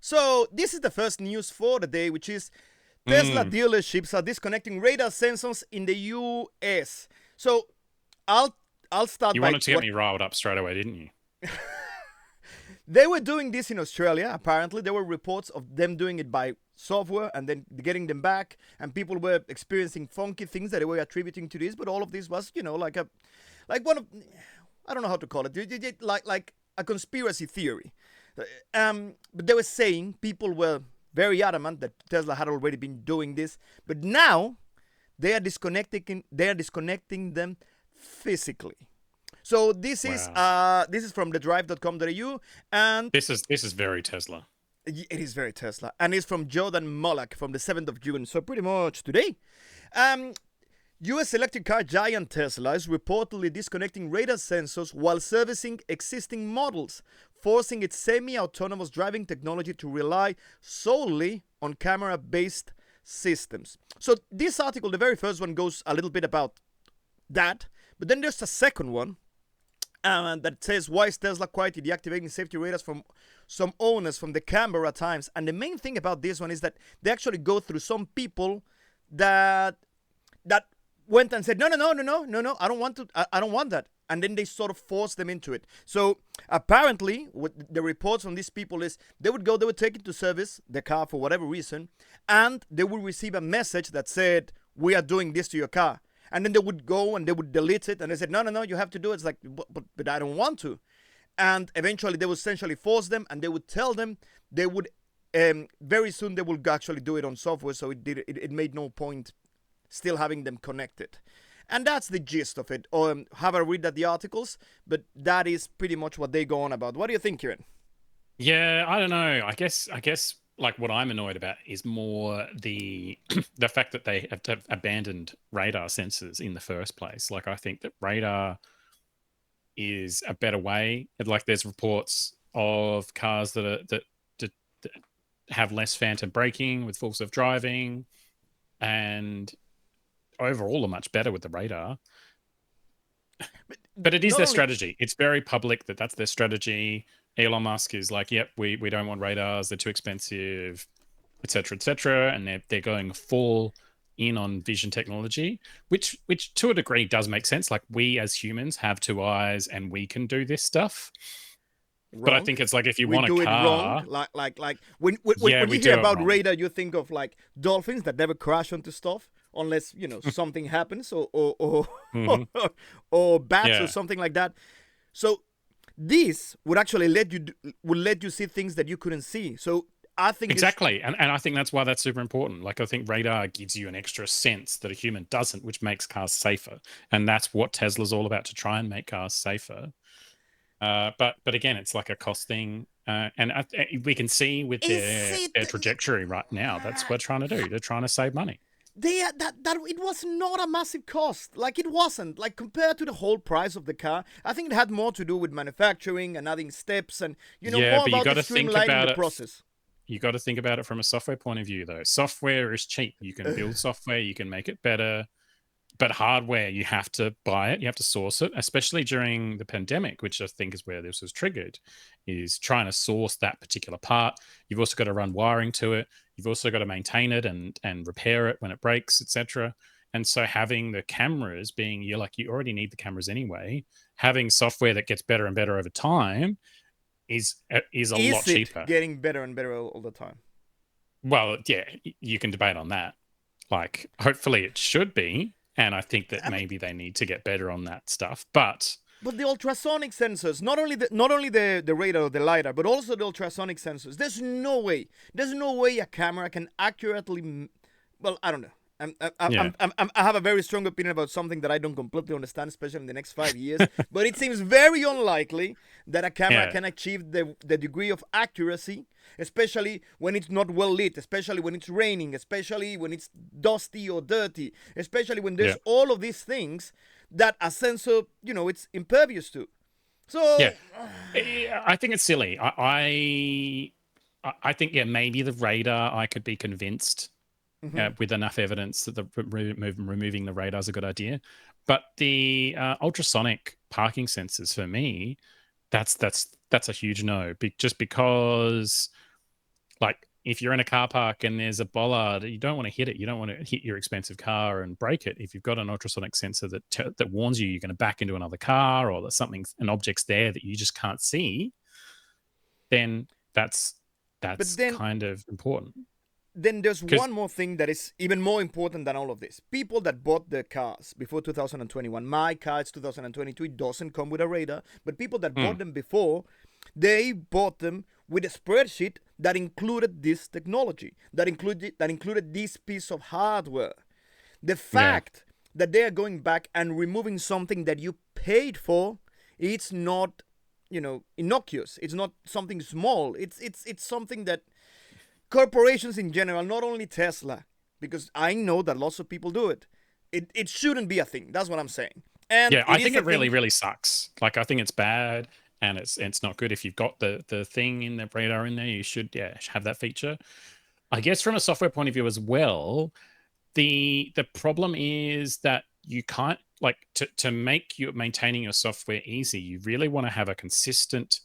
So this is the first news for the day, which is Tesla Mm. dealerships are disconnecting radar sensors in the U.S. So I'll I'll start You by wanted to get what me riled up straight away, didn't you? they were doing this in Australia. Apparently, there were reports of them doing it by software and then getting them back, and people were experiencing funky things that they were attributing to this. But all of this was, like one of, I don't know how to call it, like a conspiracy theory. But they were saying people were very adamant that Tesla had already been doing this, but now they are disconnecting them physically. So Wow. this is from thedrive.com.au, and This is very Tesla. it is very Tesla, and it's from Jordan Mollack from the 7th of June. So pretty much today. Um, US electric car giant Tesla is reportedly disconnecting radar sensors while servicing existing models, forcing its semi autonomous driving technology to rely solely on camera based systems. So, this article, the very first one, goes a little bit about that, but then there's a second one that says, why is Tesla quietly deactivating safety radars from some owners from the Canberra Times? And the main thing about this one is that they actually go through some people that went and said, no, I don't want to, I don't want that. And then they sort of forced them into it. So apparently, what the reports from these people is they would take it to service the car for whatever reason, and they would receive a message that said, we are doing this to your car. And then they would go and they would delete it, and they said, no, you have to do it. It's like, but I don't want to. And eventually, they would essentially force them, and they would tell them they would, very soon, they would actually do it on software, so it made no point still having them connected. And that's the gist of it. Have I read the articles, but that is pretty much what they go on about. What do you think, Kieran? Yeah, I don't know. I guess like what I'm annoyed about is more the the fact that they have abandoned radar sensors in the first place. Like I think that radar is a better way. Like there's reports of cars that have less phantom braking with full self driving, and overall are much better with the radar. But it is Not their only strategy. It's very public that that's their strategy. Elon Musk is like, yep, we don't want radars. They're too expensive, etc., etc. And they're going full in on vision technology, which to a degree does make sense. Like we as humans have two eyes and we can do this stuff. But I wrong. think it's like if you We want a do it wrong. car, Like when yeah, when we you hear do it about wrong. radar, you think of like dolphins that never crash onto stuff unless something happens, or Hmm. or bats or Yeah. something like that. So this would actually let you see things that you couldn't see. So I think this. Exactly. And I think that's why that's super important. Like I think radar gives you an extra sense that a human doesn't, which makes cars safer. And that's what Tesla's all about, to try and make cars safer. But again, it's like a cost thing. We can see with Is their it? trajectory right now, that's what they're trying to do. They're trying to save money. That it was not a massive cost. Like it wasn't, like, compared to the whole price of the car. I think it had more to do with manufacturing and adding steps, and Yeah, more but you about got the to think streamlining the about it. process. You got to think about it from a software point of view, though. Software is cheap. You can build software, you can make it better. But hardware, you have to buy it, you have to source it, especially during the pandemic, which I think is where this was triggered, is trying to source that particular part. You've also got to run wiring to it. You've also got to maintain it and repair it when it breaks, etc. And so having the cameras being, you already need the cameras anyway. Having software that gets better and better over time is a lot Is it cheaper. getting better and better all the time? Well, yeah, you can debate on that. Like, hopefully it should be. And I think that I mean, maybe they need to get better on that stuff. But but the ultrasonic sensors, not only the radar or the lidar, but also the ultrasonic sensors. There's no way a camera can accurately. Well, I don't know. yeah, I have a very strong opinion about something that I don't completely understand, especially in the next 5 years. But it seems very unlikely that a camera yeah, can achieve the degree of accuracy, especially when it's not well lit, especially when it's raining, especially when it's dusty or dirty, especially when yeah, there's all of these things that a sensor, it's impervious to. yeah. So, I think it's silly. I think, yeah, maybe the radar, I could be convinced mhm. with enough evidence that removing the radar is a good idea. But the ultrasonic parking sensors, for me, that's a huge no. Just because Like if you're in a car park and there's a bollard, you don't want to hit it. You don't want to hit your expensive car and break it. If you've got an ultrasonic sensor that warns you you're going to back into another car, or that an object's there that you just can't see, then that's But kind of important. then there's Because one more thing that is even more important than all of this. People that bought their cars before 2021, my car is 2022, it doesn't come with a radar, but people that bought them before, they bought them with a spreadsheet that included this technology, that included this piece of hardware. The yeah, fact that they are going back and removing something that you paid for, it's not, innocuous. It's not something small. It's something that corporations in general, not only Tesla, because I know that lots of people do it. It shouldn't be a thing. That's what I'm saying. And yeah, I it is think a it really thing. really sucks. Like I think it's bad, and it's not good. If you've got the thing in the radar in there, you should have that feature. I guess from a software point of view as well, the problem is that you can't, like, to make you maintaining your software easy, you really want to have a consistent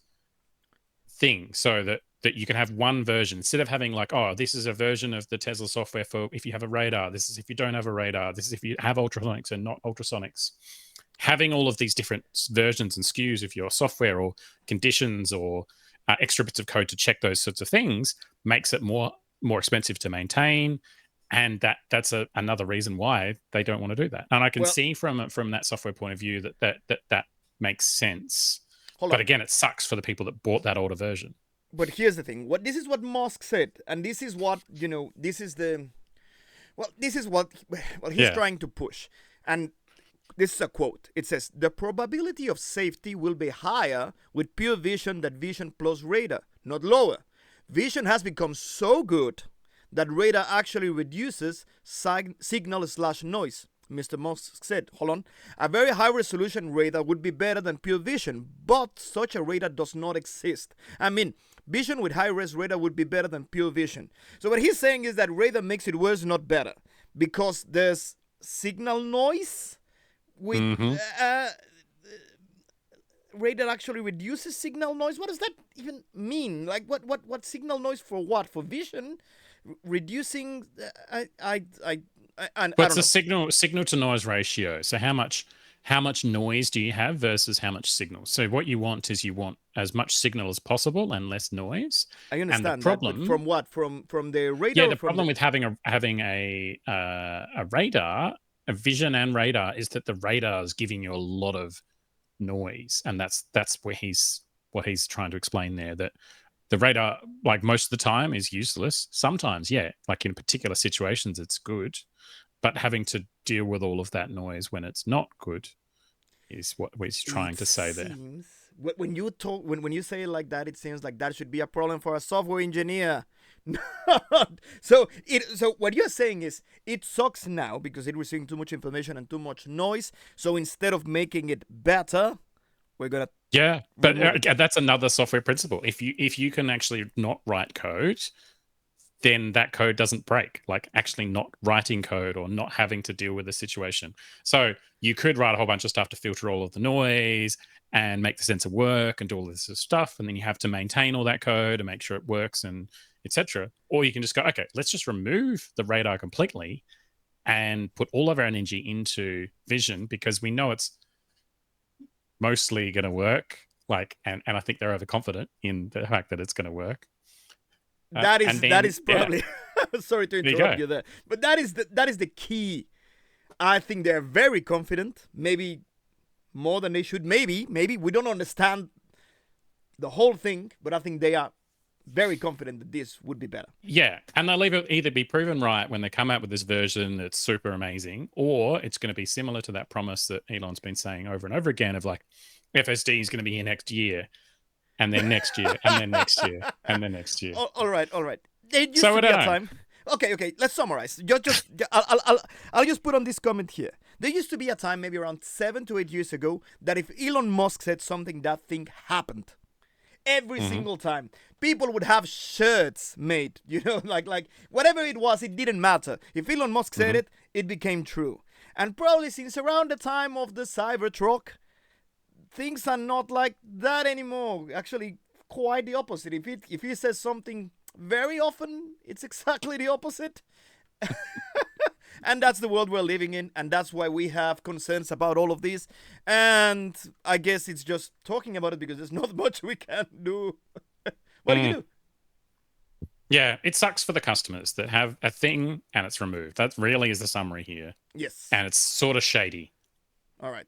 thing, so that you can have one version instead of having like, oh, this is a version of the Tesla software for if you have a radar, this is if you don't have a radar, this is if you have ultrasonics and not ultrasonics. Having all of these different versions and SKUs of your software, or conditions, or extra bits of code to check those sorts of things, makes it more expensive to maintain, and that's another reason why they don't want to do that. And I can Well, see from that software point of view that makes sense. hold But on. again, it sucks for the people that bought that older version. But here's the thing. This is what Musk said, and this is what This is the This is what he's Yeah. trying to push, and this is a quote. It says, "The probability of safety will be higher with pure vision than vision plus radar, not lower. Vision has become so good that radar actually reduces signal/noise." Mr. Musk said, hold on, "A very high resolution radar would be better than pure vision, but such a radar does not exist. I mean, vision with high res radar would be better than pure vision." So what he's saying is that radar makes it worse, not better, because there's signal noise with Hmm. uh, radar actually reduces signal noise. What does that even mean? Like, what signal noise for what? For vision, reducing? I But it's don't a know. signal to noise ratio. So how much noise do you have versus how much signal? So what you want is, you want as much signal as possible and less noise. I And the understand that, but problem, from what? From the yeah, radar or the from the? problem with having a radar, a vision and radar, is that the radar is giving you a lot of noise, and that's what he's trying to explain there, that the radar, like, most of the time is useless. Sometimes, yeah, like in particular situations it's good, but having to deal with all of that noise when it's not good is what he's It trying to say there. seems when you talk when you say it like that, it seems like that should be a problem for a software engineer. So what you're saying is it sucks now because it receiving too much information and too much noise. So instead of making it better, we're gonna Yeah, but remove it. that's another software principle. If you can actually not write code, then that code doesn't break. Like, actually not writing code or not having to deal with the situation. So you could write a whole bunch of stuff to filter all of the noise and make the sensor work and do all this sort of stuff, and then you have to maintain all that code and make sure it works, and etc. Or you can just go, okay, let's just remove the radar completely and put all of our energy into vision, because we know it's mostly going to work. Like, and I think they're overconfident in the fact that it's going to work. And That then, is yeah, probably sorry to there you interrupt go. you there, but that is the key. I think they're very confident, maybe more than they should. Maybe we don't understand the whole thing, but I think they are very confident that this would be better. Yeah, and they'll either be proven right when they come out with this version that's super amazing, or it's going to be similar to that promise that Elon's been saying over and over again of, like, FSD is going to be here next year, and then next year, and then next year, and then next year. All right, all right. There used So to I be don't a know. time. Okay. Let's summarize. I'll just put on this comment here. There used to be a time, maybe around 7 to 8 years ago, that if Elon Musk said something, that thing happened. Every Hmm. single time, people would have shirts made. Like whatever it was, it didn't matter. If Elon Musk said Hmm. it, it became true. And probably since around the time of the Cybertruck, things are not like that anymore. Actually, quite the opposite. If he says something very often it's exactly the opposite. And that's the world we're living in, and that's why we have concerns about all of this. And I guess it's just talking about it because there's not much we can do. What do you do? Yeah, it sucks for the customers that have a thing and it's removed. That really is the summary here. Yes. And it's sort of shady. All right.